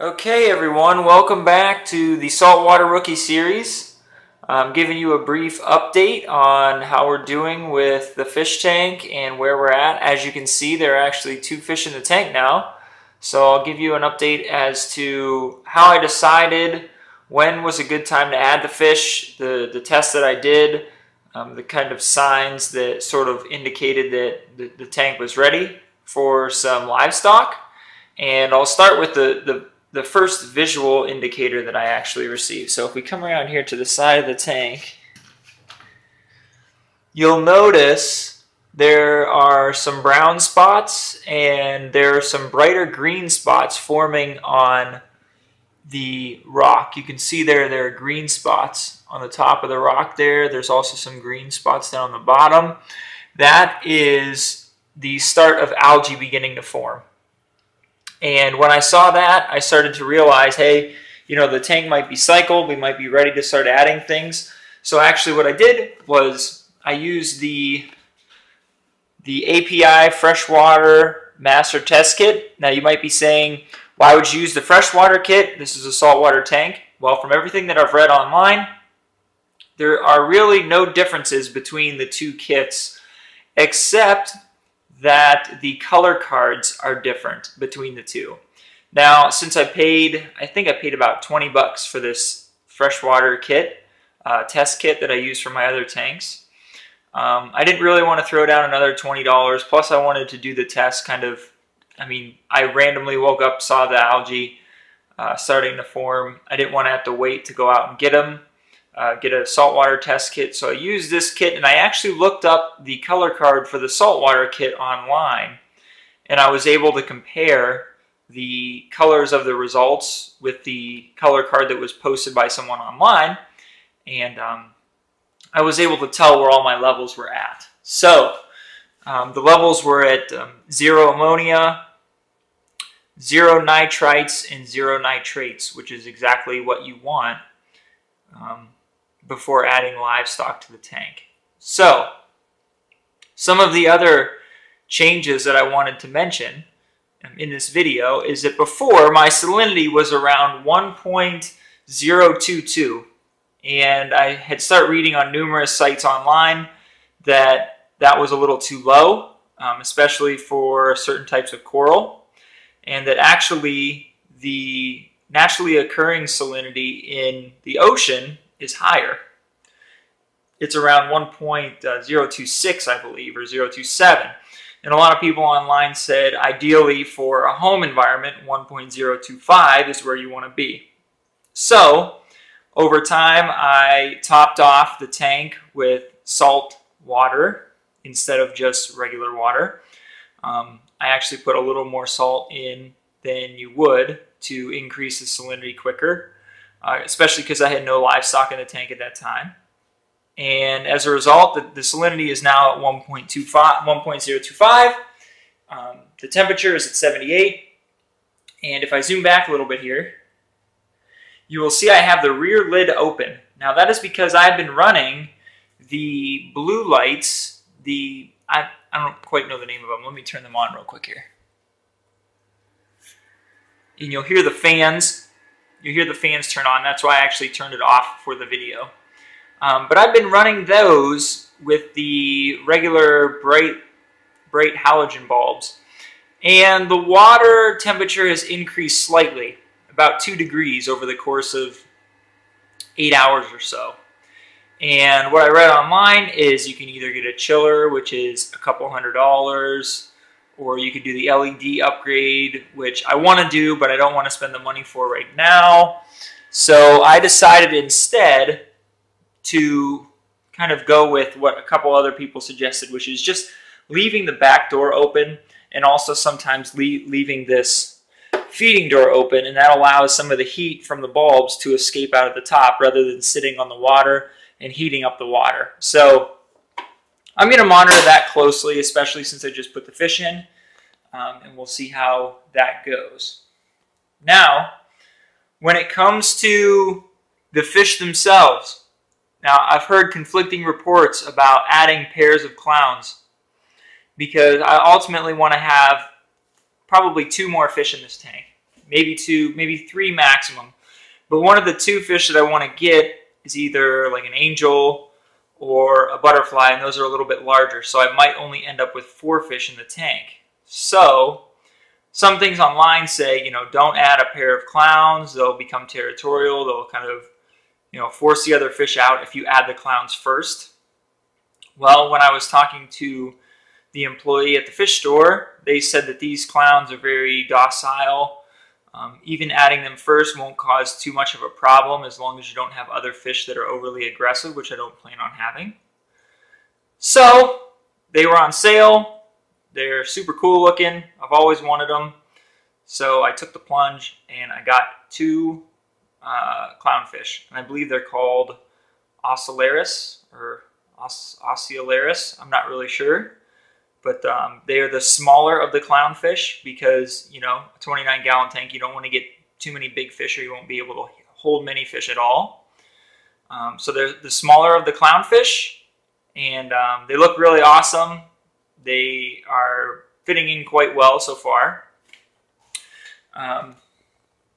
Okay everyone, welcome back to the Saltwater Rookie Series. I'm giving you a brief update on how we're doing with the fish tank and where we're at. As you can see, there are actually 2 fish in the tank now. So I'll give you an update as to how I decided when was a good time to add the fish, the test that I did, the kind of signs that sort of indicated that the tank was ready for some livestock. And I'll start with the first visual indicator that I actually received. So if we come around here to the side of the tank, you'll notice there are some brown spots and there are some brighter green spots forming on the rock. You can see there are green spots on the top of the rock there. There's also some green spots down on the bottom. That is the start of algae beginning to form. And when I saw that, I started to realize, hey, you know, the tank might be cycled. We might be ready to start adding things. So actually what I did was I used the API Freshwater Master Test Kit. Now you might be saying, why would you use the Freshwater kit? This is a saltwater tank. Well, from everything that I've read online, there are really no differences between the 2 kits, except that the color cards are different between the 2. Now, since I think I paid about 20 bucks for this freshwater kit, test kit that I use for my other tanks. I didn't really want to throw down another $20, plus I wanted to do the test I randomly woke up, saw the algae starting to form. I didn't want to have to wait to go out and get them. Get a saltwater test kit. So I used this kit, and I actually looked up the color card for the saltwater kit online, and I was able to compare the colors of the results with the color card that was posted by someone online, and I was able to tell where all my levels were at. So the levels were at 0 ammonia, 0 nitrites, and 0 nitrates, which is exactly what you want before adding livestock to the tank. So, some of the other changes that I wanted to mention in this video is that before, my salinity was around 1.022, and I had started reading on numerous sites online that was a little too low, especially for certain types of coral, and that actually the naturally occurring salinity in the ocean is higher. It's around 1.026, I believe, or 0.27. And a lot of people online said ideally for a home environment, 1.025 is where you want to be. So over time, I topped off the tank with salt water instead of just regular water. I actually put a little more salt in than you would to increase the salinity quicker, especially because I had no livestock in the tank at that time. And as a result, the salinity is now at 1.025. The temperature is at 78. And if I zoom back a little bit here, you will see I have the rear lid open. Now that is because I've been running the blue lights, I don't quite know the name of them. Let me turn them on real quick here. And you'll hear the fans. You hear the fans turn on. That's why I actually turned it off for the video. But I've been running those with the regular bright halogen bulbs. And the water temperature has increased slightly, about 2 degrees over the course of 8 hours or so. And what I read online is you can either get a chiller, which is a couple $100, or you could do the LED upgrade, which I want to do, but I don't want to spend the money for right now. So I decided instead to kind of go with what a couple other people suggested, which is just leaving the back door open and also sometimes leaving this feeding door open, and that allows some of the heat from the bulbs to escape out of the top rather than sitting on the water and heating up the water. So I'm going to monitor that closely, especially since I just put the fish in, and we'll see how that goes. Now, when it comes to the fish themselves, now I've heard conflicting reports about adding pairs of clowns because I ultimately want to have probably 2 more fish in this tank. maybe 2, maybe 3 maximum. But one of the 2 fish that I want to get is either like an angel or a butterfly, and those are a little bit larger. So I might only end up with 4 fish in the tank. So some things online say, you know, don't add a pair of clowns. They'll become territorial. They'll kind of, you know, force the other fish out if you add the clowns first. Well, when I was talking to the employee at the fish store, they said that these clowns are very docile. Even adding them first won't cause too much of a problem as long as you don't have other fish that are overly aggressive, which I don't plan on having. So they were on sale. They're super cool looking. I've always wanted them. So I took the plunge and I got 2 clownfish. And I believe they're called Ocellaris or Ocellaris. I'm not really sure. But they are the smaller of the clownfish because, you know, a 29-gallon tank, you don't want to get too many big fish or you won't be able to hold many fish at all. So they're the smaller of the clownfish, and they look really awesome. They are fitting in quite well so far.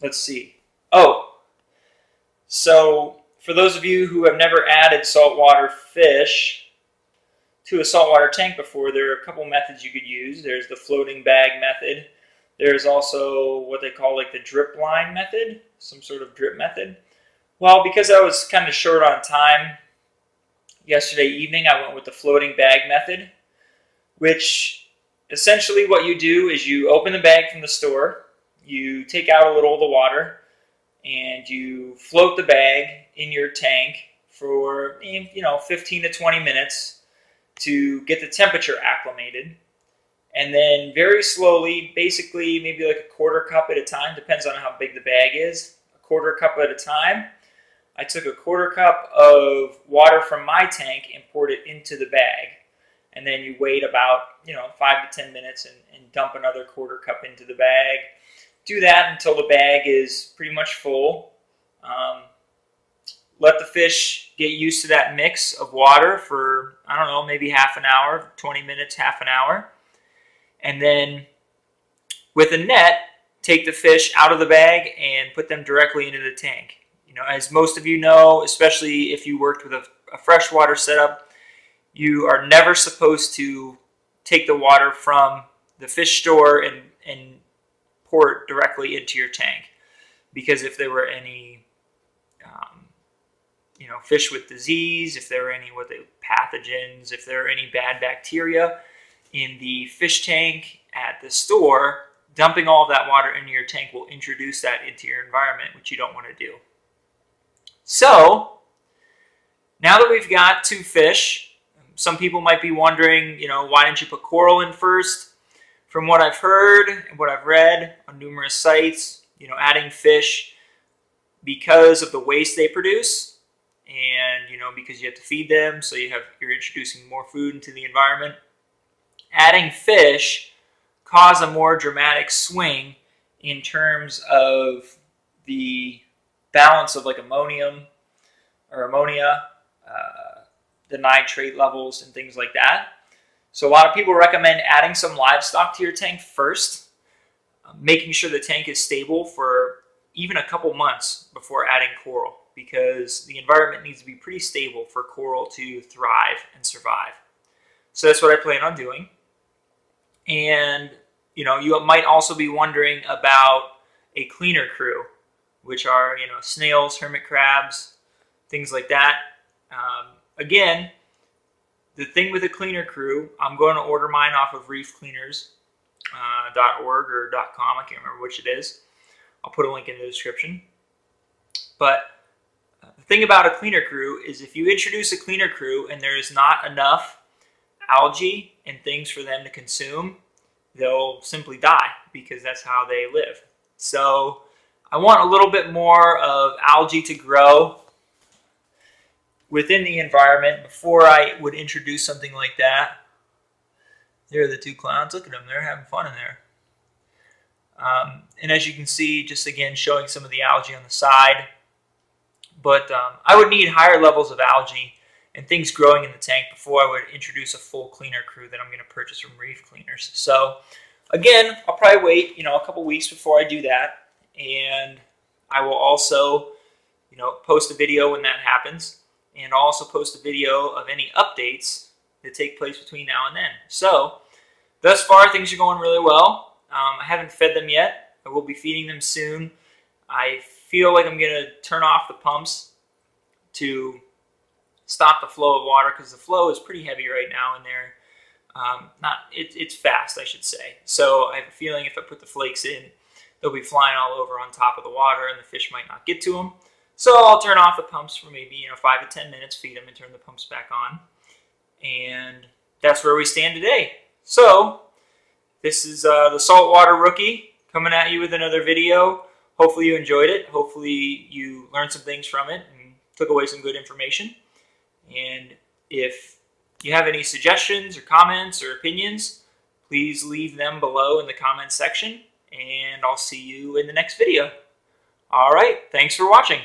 Let's see. Oh, so for those of you who have never added saltwater fish to a saltwater tank before, there are a couple methods you could use. There's the floating bag method. There's also what they call like the drip line method, some sort of drip method. Well, because I was kind of short on time yesterday evening, I went with the floating bag method, which essentially what you do is you open the bag from the store, you take out a little of the water, and you float the bag in your tank for, you know, 15 to 20 minutes to get the temperature acclimated. And then very slowly, basically maybe like a 1/4 cup at a time, depends on how big the bag is, a 1/4 cup at a time. I took a 1/4 cup of water from my tank and poured it into the bag. And then you wait about, you know, 5 to 10 minutes and dump another 1/4 cup into the bag. Do that until the bag is pretty much full. Let the fish get used to that mix of water for, I don't know, maybe half an hour, 20 minutes, half an hour. And then with a net, take the fish out of the bag and put them directly into the tank. You know, as most of you know, especially if you worked with a freshwater setup, you are never supposed to take the water from the fish store and pour it directly into your tank. Because if there were any you know, fish with disease, if there are any pathogens, if there are any bad bacteria in the fish tank at the store, dumping all of that water into your tank will introduce that into your environment, which you don't want to do. So, now that we've got 2 fish, some people might be wondering, you know, why didn't you put coral in first? From what I've heard and what I've read on numerous sites, you know, adding fish because of the waste they produce, and, you know, because you have to feed them, so you're introducing more food into the environment. Adding fish cause a more dramatic swing in terms of the balance of like ammonia, the nitrate levels and things like that. So a lot of people recommend adding some livestock to your tank first, making sure the tank is stable for even a couple months before adding coral, because the environment needs to be pretty stable for coral to thrive and survive. So that's what I plan on doing. And, you know, you might also be wondering about a cleaner crew, which are, you know, snails, hermit crabs, things like that. Again, the thing with a cleaner crew, I'm going to order mine off of reefcleaners.org or .com. I can't remember which it is. I'll put a link in the description. But the thing about a cleaner crew is if you introduce a cleaner crew and there is not enough algae and things for them to consume, they'll simply die because that's how they live. So I want a little bit more of algae to grow within the environment before I would introduce something like that. There are the 2 clowns. Look at them. They're having fun in there. And as you can see, just again showing some of the algae on the side. But I would need higher levels of algae and things growing in the tank before I would introduce a full cleaner crew that I'm going to purchase from Reef Cleaners. So again, I'll probably wait, you know, a couple weeks before I do that. and I will also, post a video when that happens, and I'll also post a video of any updates that take place between now and then. So, thus far, things are going really well. I haven't fed them yet. I will be feeding them soon. I feel like I'm going to turn off the pumps to stop the flow of water, because the flow is pretty heavy right now in there. It's fast, I should say. So I have a feeling if I put the flakes in, they'll be flying all over on top of the water, and the fish might not get to them. So I'll turn off the pumps for maybe 5 to 10 minutes, feed them, and turn the pumps back on. And that's where we stand today. So this is the Saltwater Rookie coming at you with another video. Hopefully you enjoyed it. Hopefully you learned some things from it and took away some good information. And if you have any suggestions or comments or opinions, please leave them below in the comments section, and I'll see you in the next video. All right, thanks for watching.